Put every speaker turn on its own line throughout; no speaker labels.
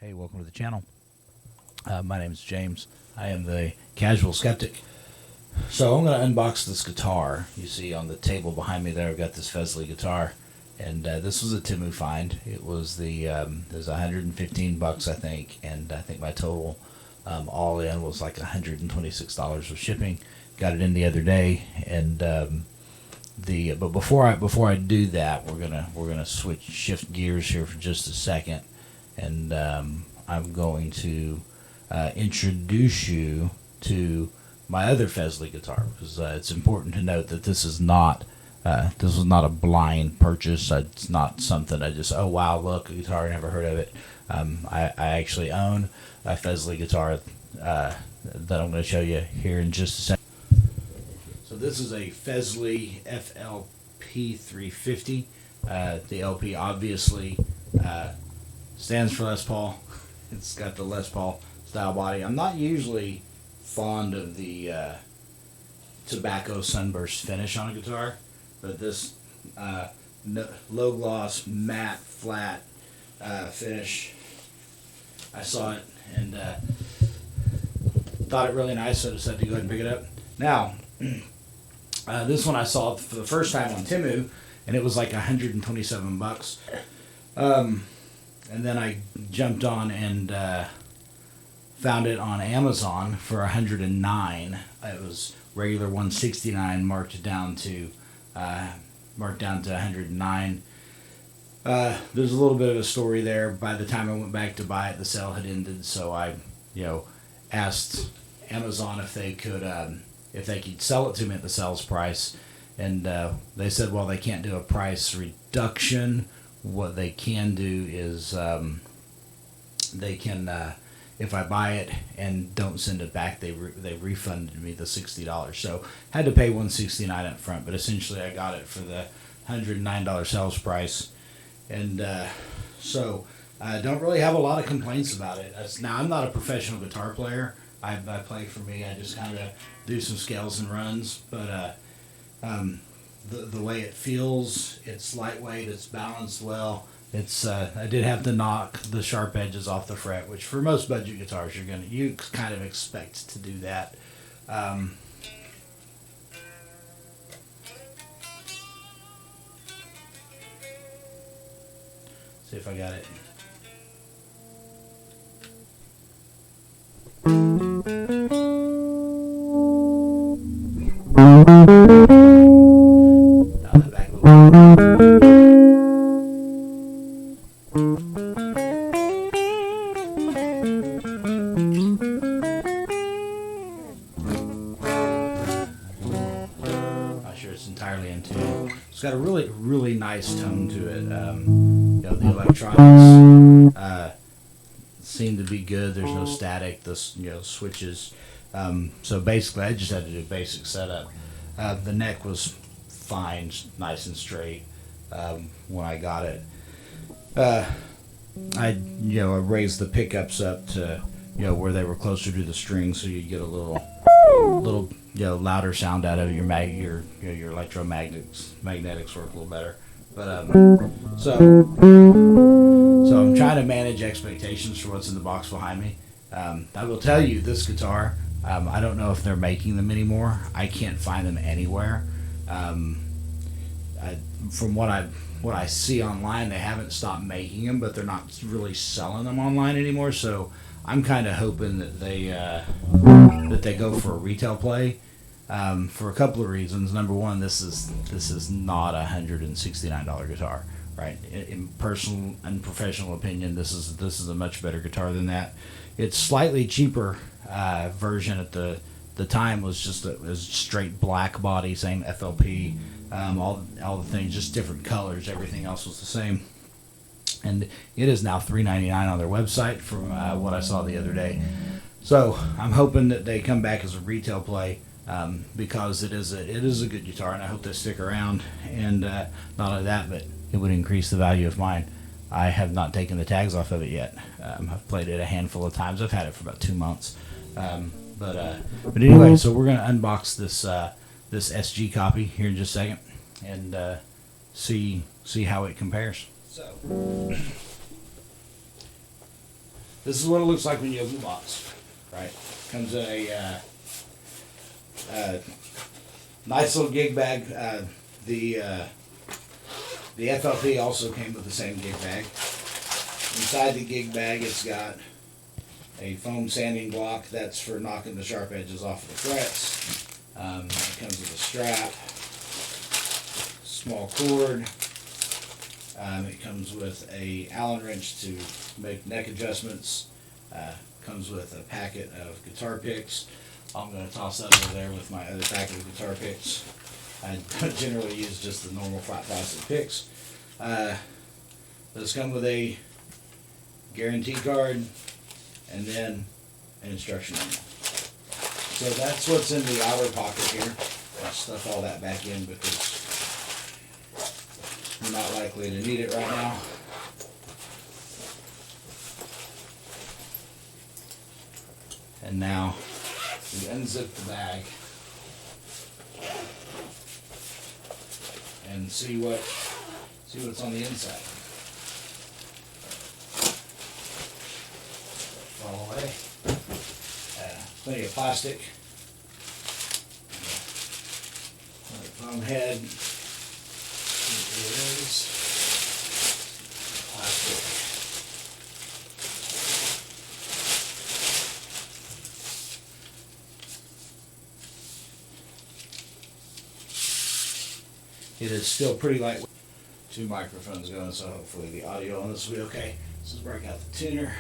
Hey, welcome to the channel. My name is James. I am the Casual Skeptic. So I'm going to unbox this guitar. You see on the table behind me there, I've got this Fesley guitar, and this was a Temu find. It was it was 115 bucks, I think, and I think my total all in was like $126 with shipping. Got it in the other day, and but before I do that, we're gonna shift gears here for just a second, and I'm going to introduce you to my other Fesley guitar, because it's important to note that this was not a blind purchase. It's not something I just, oh wow, look, a guitar, I never heard of it. I actually own a Fesley guitar that I'm going to show you here in just a second. So this is a Fesley FSG350. The LP obviously stands for Les Paul. It's got the Les Paul style body. I'm not usually fond of the tobacco sunburst finish on a guitar, but this low gloss matte flat finish, I saw it and thought it really nice, so I decided to go ahead and pick it up. Now, this one I saw for the first time on Temu, and it was like 127 bucks. And then I jumped on and found it on Amazon for 109. It was regular 169, marked down to 109. There's a little bit of a story there. By the time I went back to buy it, the sale had ended, so I, asked Amazon if they could sell it to me at the sales price, and they said, well, they can't do a price reduction. What they can do is they can, if I buy it and don't send it back, they refunded me the $60. So had to pay $169 up front, but essentially I got it for the $109 sales price, and so I don't really have a lot of complaints about it. Now, I'm not a professional guitar player. I play for me. I just kind of do some scales and runs, but the way it feels, it's lightweight, it's balanced well. It's I did have to knock the sharp edges off the fret, which for most budget guitars you kind of expect to do that. See if I got it. It's entirely in tune. It's got a really nice tone to it. The electronics seem to be good. There's no static. The switches. So basically, I just had to do basic setup. The neck was fine, nice and straight when I got it. I raised the pickups up to where they were closer to the string, so you get a little louder sound out of it. Your electromagnetics work a little better. But so I'm trying to manage expectations for what's in the box behind me. I will tell you, this guitar, I don't know if they're making them anymore. I can't find them anywhere. From what I see online, they haven't stopped making them, but they're not really selling them online anymore. So I'm kind of hoping that they go for a retail play, for a couple of reasons. Number one, this is not a $169 guitar, right? In personal and professional opinion, this is a much better guitar than that. Its slightly cheaper version at the time was just a straight black body, same FLP, all the things, just different colors. Everything else was the same. And it is now $399 on their website from what I saw the other day. So I'm hoping that they come back as a retail play, because it is a good guitar, and I hope they stick around. And not only that, but it would increase the value of mine. I have not taken the tags off of it yet. I've played it a handful of times. I've had it for about 2 months. But anyway, so we're going to unbox this SG copy here in just a second and see how it compares. So this is what it looks like when you open the box, right? Comes in a nice little gig bag. The FLP also came with the same gig bag. Inside the gig bag, it's got a foam sanding block. That's for knocking the sharp edges off of the frets. It comes with a strap, small cord. It comes with a Allen wrench to make neck adjustments. Comes with a packet of guitar picks. I'm going to toss that over there with my other packet of guitar picks. I generally use just the normal flat plastic picks. Those come with a guarantee card and then an instruction manual. So that's what's in the outer pocket here. I'll stuff all that back in because I'm not likely to need it right now. And now we unzip the bag and see what's on the inside. Fall away. Plenty of plastic. Foam head. Here it is. Plastic. It is still pretty lightweight. 2 microphones going, so hopefully the audio on this will be okay. Let's just break out the tuner.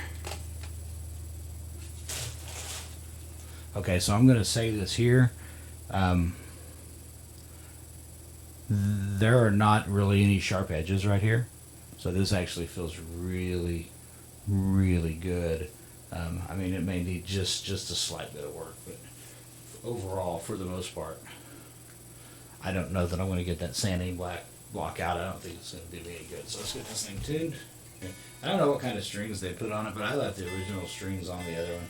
Okay, so I'm going to say this here. There are not really any sharp edges right here. So this actually feels really, really good. I mean, it may need just a slight bit of work, but overall, for the most part, I don't know that I'm going to get that sanding block out. I don't think it's going to do me any good. So let's get this thing tuned. I don't know what kind of strings they put on it, but I left the original strings on the other one.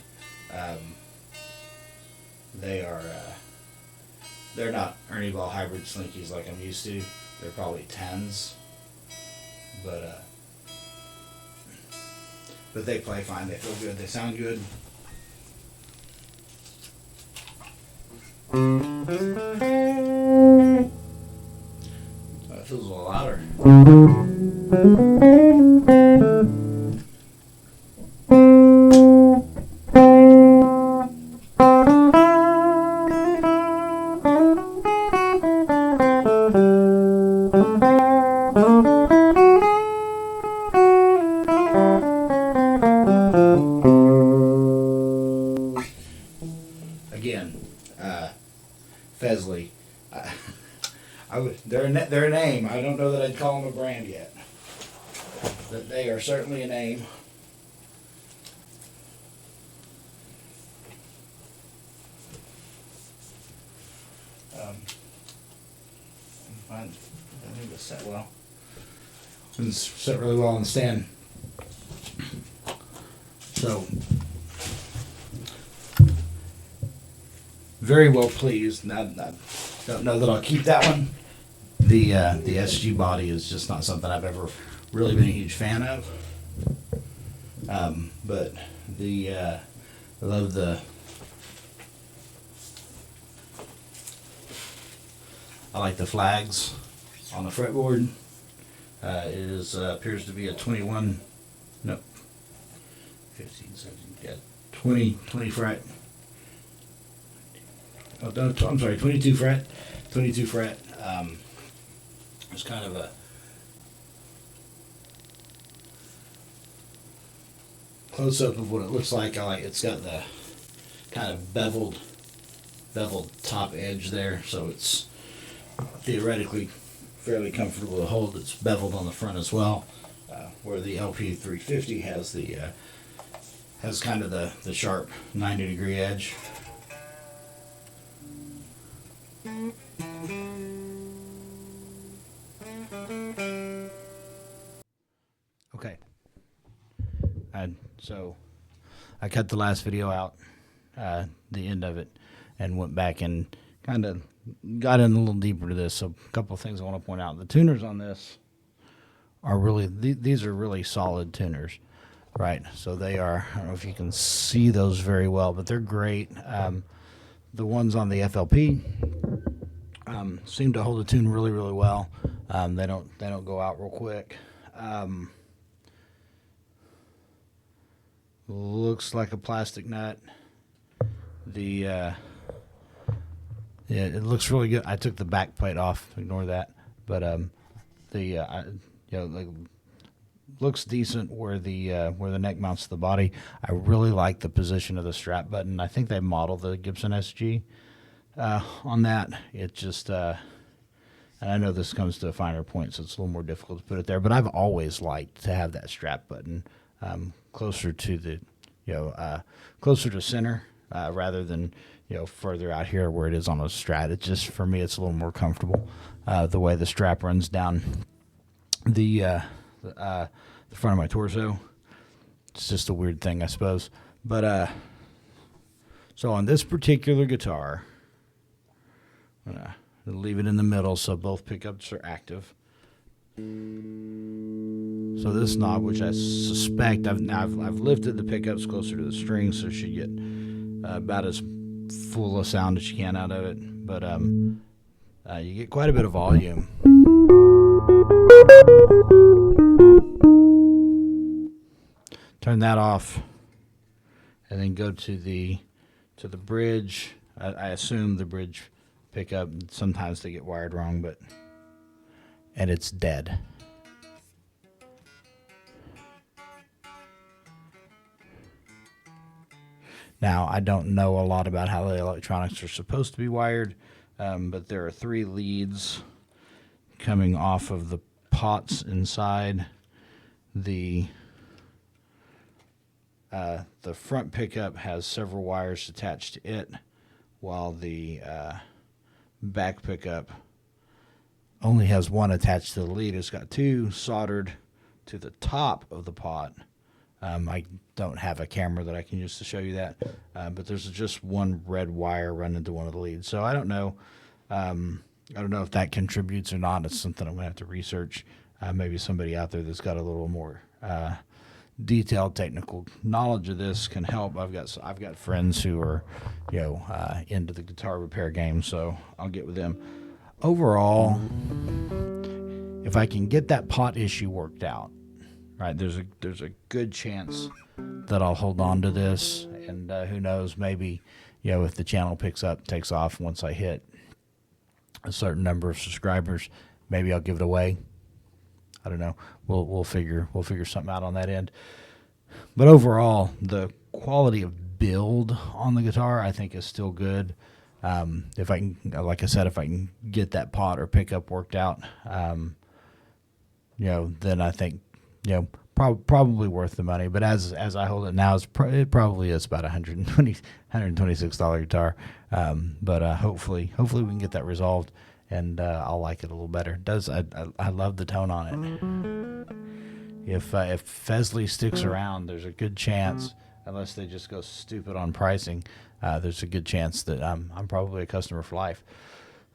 They're not Ernie Ball hybrid slinkies like I'm used to. They're probably 10s, but they play fine. They feel good. They sound good. So it feels a little louder. Again, Fesley. They're a name. I don't know that I'd call them a brand yet, but they are certainly a name. I think it's set well. It's set really well on the stand. So, very well pleased. Now, I don't know that I'll keep that one. The SG body is just not something I've ever really been a huge fan of. But I love I like the flags on the fretboard. It is appears to be a 15, 17, 20 fret. Oh, no, I'm sorry, 22 fret. 22 fret. It's kind of a close-up of what it looks like. It's got the kind of beveled top edge there, so it's theoretically fairly comfortable to hold. It's beveled on the front as well, where the LP350 has kind of the sharp 90-degree edge. Okay. So I cut the last video out, the end of it, and went back and kind of got in a little deeper to this. So a couple of things I want to point out. The tuners on this are really, these are really solid tuners. Right, so they are, I don't know if you can see those very well, but they're great. The ones on the FLP seem to hold the tune really, really well. They don't go out real quick. Looks like a plastic nut. Yeah, it looks really good. I took the back plate off. Ignore that. But like, looks decent where the neck mounts to the body. I really like the position of the strap button. I think they modeled the Gibson SG on that. It just and I know this comes to a finer point, so it's a little more difficult to put it there. But I've always liked to have that strap button closer to the closer to center rather than further out here where it is on a Strat. It just, for me, it's a little more comfortable the way the strap runs down the front of my torso. It's just a weird thing, I suppose. But so on this particular guitar, I'm gonna leave it in the middle so both pickups are active. So this knob, which I suspect I've lifted the pickups closer to the string, so it should get about as full a sound as you can out of it. But you get quite a bit of volume. Turn that off, and then go to the bridge. I assume the bridge pickup. Sometimes they get wired wrong, and it's dead. Now, I don't know a lot about how the electronics are supposed to be wired, but there are 3 leads coming off of the pots inside. The front pickup has several wires attached to it, while the back pickup only has one attached to the lead. It's got 2 soldered to the top of the pot. I don't have a camera that I can use to show you that, but there's just one red wire running to one of the leads. So I don't know. I don't know if that contributes or not. It's something I'm going to have to research. Maybe somebody out there that's got a little more detailed technical knowledge of this can help. I've got friends who are into the guitar repair game, so I'll get with them. Overall, if I can get that pot issue worked out, right, there's a good chance that I'll hold on to this, and who knows, maybe if the channel takes off once I hit a certain number of subscribers, maybe I'll give it away. I don't know. We'll figure something out on that end. But overall, the quality of build on the guitar, I think, is still good. If I can, like I said, if I can get that pot or pickup worked out, then I think, probably worth the money. But as I hold it now, it probably is about $126 guitar. But hopefully we can get that resolved, and I'll like it a little better. I love the tone on it. If Fesley sticks around, there's a good chance, unless they just go stupid on pricing, there's a good chance that I'm probably a customer for life.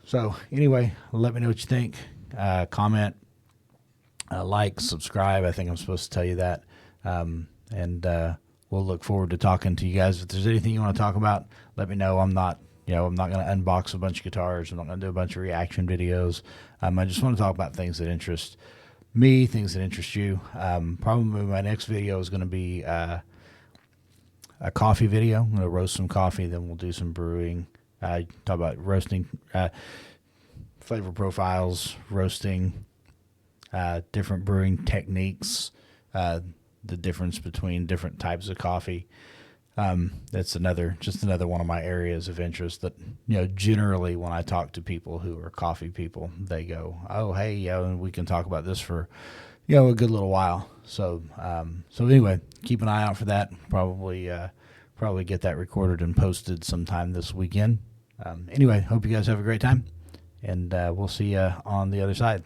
So anyway, let me know what you think. Comment, like, subscribe. I think I'm supposed to tell you that. And we'll look forward to talking to you guys. If there's anything you want to talk about, let me know. I'm not going to unbox a bunch of guitars. I'm not going to do a bunch of reaction videos. I just want to talk about things that interest me, things that interest you. Probably my next video is going to be a coffee video. I'm going to roast some coffee, then we'll do some brewing. Talk about roasting, flavor profiles, roasting, different brewing techniques, the difference between different types of coffee. That's just another one of my areas of interest that, generally when I talk to people who are coffee people, they go, oh, hey, and we can talk about this for, a good little while. So anyway, keep an eye out for that. Probably get that recorded and posted sometime this weekend. Anyway, hope you guys have a great time, and we'll see you on the other side.